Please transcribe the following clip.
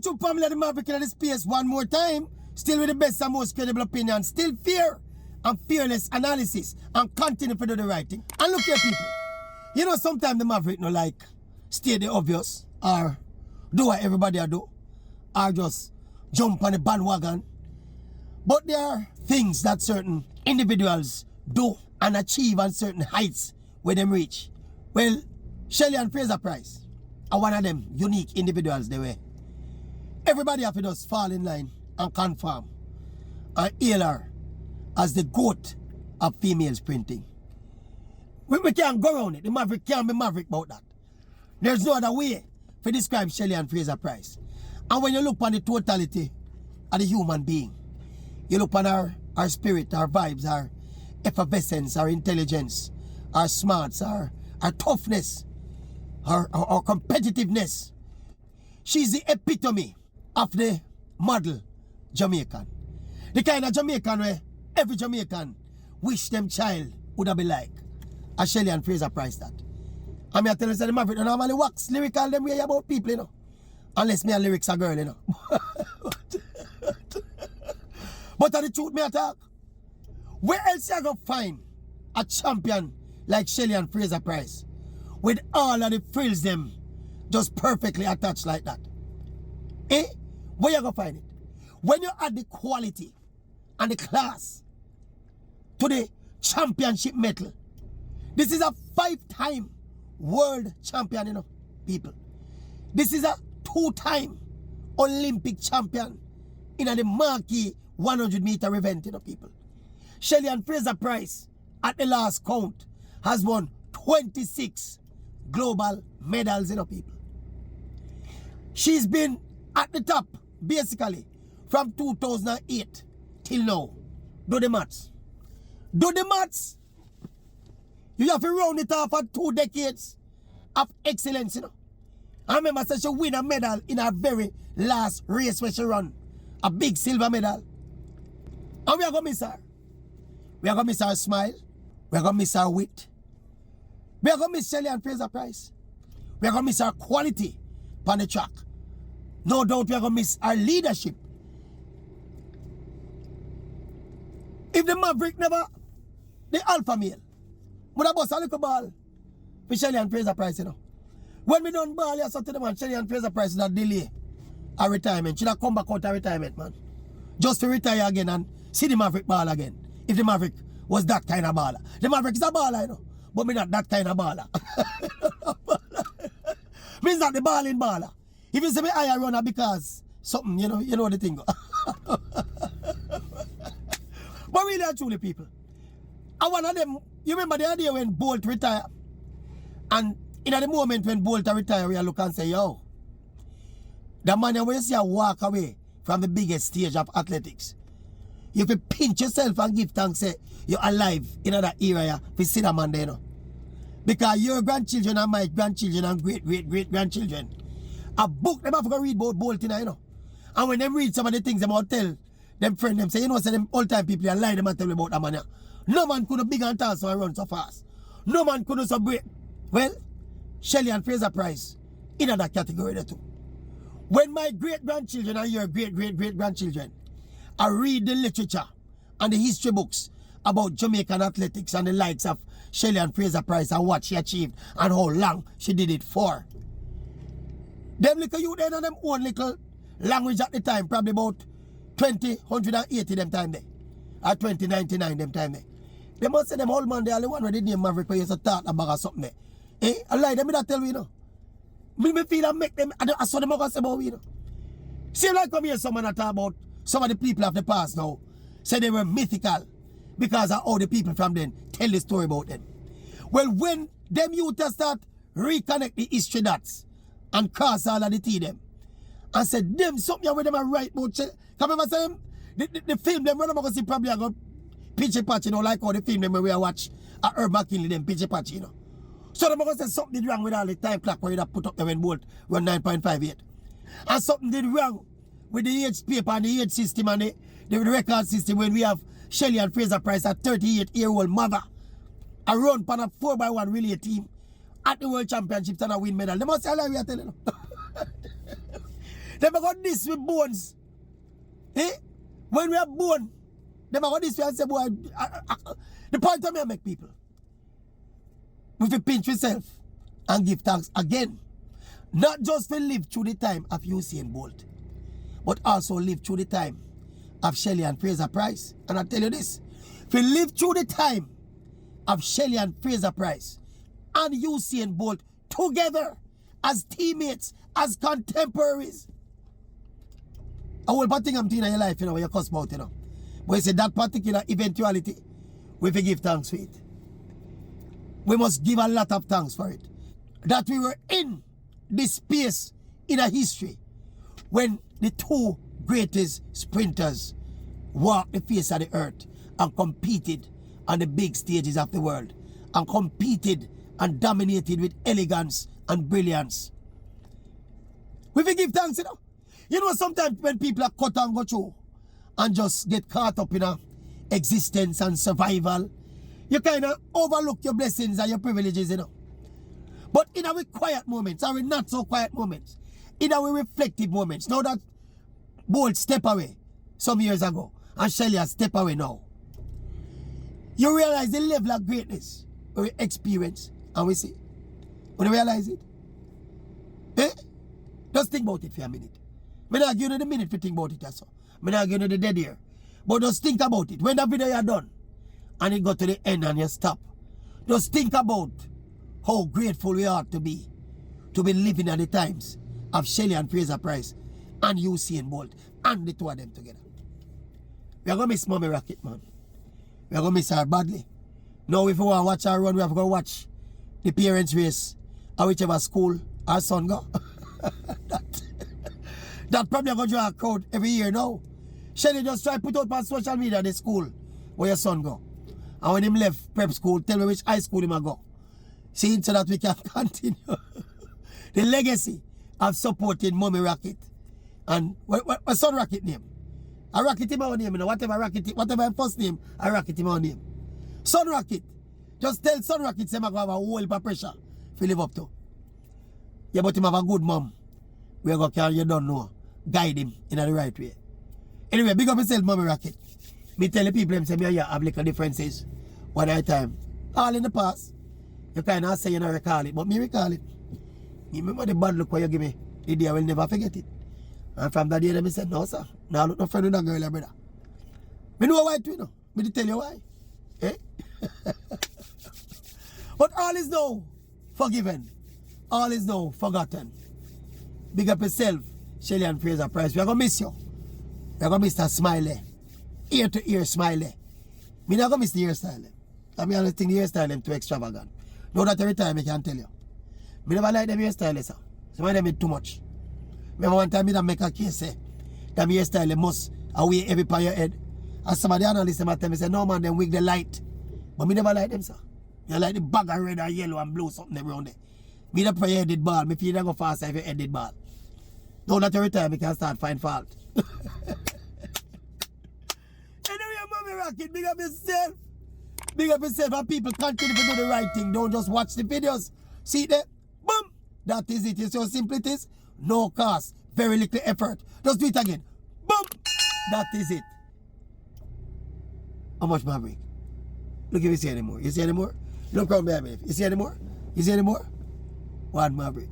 YouTube family of the Maverick in the space one more time. Still with the best and most credible opinion. Still fear and fearless analysis. And continue to do the right thing. And look here, people. You know, sometimes the Maverick no like state the obvious. Or do what everybody do. Or just jump on the bandwagon. But there are things that certain individuals do and achieve on certain heights where them reach. Well, Shelly and Fraser Price are one of them unique individuals they were. Everybody have to just fall in line and conform and hail her as the GOAT of females printing. We can't go around it. The Maverick can't be Maverick about that. There's no other way to describe Shelly and Fraser Price. And when you look on the totality of the human being, you look on our spirit, our vibes, our effervescence, our intelligence, our smarts, our toughness, our competitiveness. She's the epitome of the model Jamaican. The kind of Jamaican where every Jamaican wish them child would have been like. As Shelly and Fraser Price that. I mean, I tell you, the Maverick don't normally wax lyrical them way about people, you know. Unless me and lyrics a girl, you know. But the truth me attack. Where else you gonna find a champion like Shelly and Fraser Price with all of the frills them just perfectly attached like that? Eh? Where you gonna find it? When you add the quality and the class to the championship medal, this is a 5-time world champion, you know, people. This is a 2-time Olympic champion in the marquee 100-meter event, you know, people. Shelly and Fraser Price, at the last count, has won 26 global medals, you know, people. She's been at the top, basically, from 2008 till now. Do the maths. Do the maths. You have to round it off for 2 decades of excellence, you know. I remember say she win a medal in her very last race where she run. A big silver medal. And we are going to miss her. We are going to miss her smile. We are going to miss her wit. We are going to miss Shelly and Fraser Price. We are going to miss her quality on the track. No doubt we are going to miss her leadership. If the Maverick never, the alpha male, would have bust a little ball for Shelly and Fraser Price, you know. When we done ball, you saw to the man, Shelly and Fraser Price that delay a retirement. Should have come back out of retirement, man. Just to retire again and see the Maverick ball again. If the Maverick was that kind of baller. The Maverick is a baller, you know. But me not that kind of baller. Means not the balling baller. If you say me higher runner because something, you know the thing. But really and truly, people. And one of them, you remember the idea when Bolt retired? And in the moment when Bolt retired, we look and say, yo, the man when you see a walk away from the biggest stage of athletics, you have to pinch yourself and give thanks, say, you're alive in that era, you see that man there, you know. Because your grandchildren and my grandchildren and great-great-great-grandchildren, a book them have to read about Bolt, you know. And when them read some of the things, them all tell them friend them, say, you know, say them all-time people, they lie them and tell them about that man, yeah. No man could have big and tall so I run so fast. No man could have so great. Well, Shelly and Fraser Price in that category there too. When my great-grandchildren and your great-great-great-grandchildren I read the literature and the history books about Jamaican athletics and the likes of Shelly and Fraser Price and what she achieved and how long she did it for. Them little youth then and them own little language at the time, probably about 180 them time there. Or 2099 them time there. They must say them old man, they only one where they name Maverick where you used to talk about or something there. Eh? I lie, them not tell me, you know. Me feel and make them, I saw them say about me, you know. See like come here someone talk about some of the people of the past now. Say they were mythical because of how the people from then tell the story about them. Well, when them youth start reconnect the history dots and cross all of the T them and say them something where them are right about, come remember say them, the film them when I'm going to see probably I go pitchy patch, you know, like how the film them when we watch Herb McKinley them pitchy patch, you know. So they're going to say something did wrong with all the time clock where you put up there when Bolt run 9.58. And something did wrong with the age paper and the age system and the record system when we have Shelly and Fraser Price, a 38-year-old mother, a run on a 4x1 relay team at the World Championships and a win medal. They must say, we are telling them. Them got this with bones. Eh? When we have bone, them got this way and say, boy, the point I make people. We have pinch yourself and give thanks again. Not just to live through the time of Usain Bolt, but also live through the time of Shelly and Fraser Price. And I tell you this, if you live through the time of Shelly and Fraser Price and Usain Bolt together as teammates, as contemporaries, I will but think I'm doing in your life, you know, where you cuss about, you know. But you say that particular eventuality, we have to give thanks for it. We must give a lot of thanks for it. That we were in this space in a history when the two greatest sprinters walked the face of the earth and competed on the big stages of the world and competed and dominated with elegance and brilliance. We will give thanks, you know. You know, sometimes when people are cut and go through and just get caught up in a existence and survival, you kind of overlook your blessings and your privileges, you know. But in our quiet moments, our not so quiet moments, in our reflective moments, now that Bolt step away some years ago and Shelly has step away now, you realize the level of greatness we experience and we see. When you realize it, eh? Just think about it for a minute. I'm not giving you the minute to think about it also. I'm not giving you the dead here. But just think about it. When that video you done and it got to the end and you stop, just think about how grateful we are to be living at the times of Shelly and Fraser Price and Usain Bolt and the two of them together. We are going to miss Mommy Rocket, man. We are going to miss her badly. Now if we want to watch her run, we have to go watch the parents' race or whichever school our son go. that probably going to draw a crowd every year now. Shelly just try to put out on social media the school where your son go. And when him left prep school, tell me which high school him go. See, so that we can continue the legacy of supporting Mommy Rocket. And what son Rocket name? I Rocket him our name, you know, whatever first name, I Rocket him our name. Son Rocket. Just tell Son Rocket say I go have a whole heap of pressure to live up to. Yeah, but him have a good mom. We are going to carry, you don't know, guide him in the right way. Anyway, big up yourself, Mommy Rocket. Me tell the people, them say, me have little differences one at a time. All in the past. You kind of say you don't recall it, but me recall it. You remember the bad look where you give me? The day I will never forget it. And from that day, I said, no, sir. Now look no friend with that girl, brother. Me know why too, you know. Me to tell you why. Eh? But all is now forgiven. All is now forgotten. Big up yourself, Shelly and Fraser Price. We are going to miss you. We are going to miss that smiley. Ear to ear smiley. Me not going to miss the hairstyle. I mean, I think the hairstyle them too extravagant. Know that every time I can tell you. Me never like them hairstyle, sir. Some of them is too much. Remember one time I make a case say that my hairstyle must away every part of your head. And some of the analysts them tell me say, no man, them wig the light. But me never like them, sir. You like the bag of red or yellow and blue something around there. Me not pray your headed ball. Me feel go faster if you headed ball. Now that every time I can start find fault. Anyway, Mommy Rocket, big up yourself. Big up yourself and people continue to do the right thing. Don't just watch the videos. See it there? Boom! That is it. You see how simple it is? No cost. Very little effort. Just do it again. Boom! That is it. How much Maverick? Look if you see any more. You see any more? Look around behind me. You see any more? You see any more? One Maverick.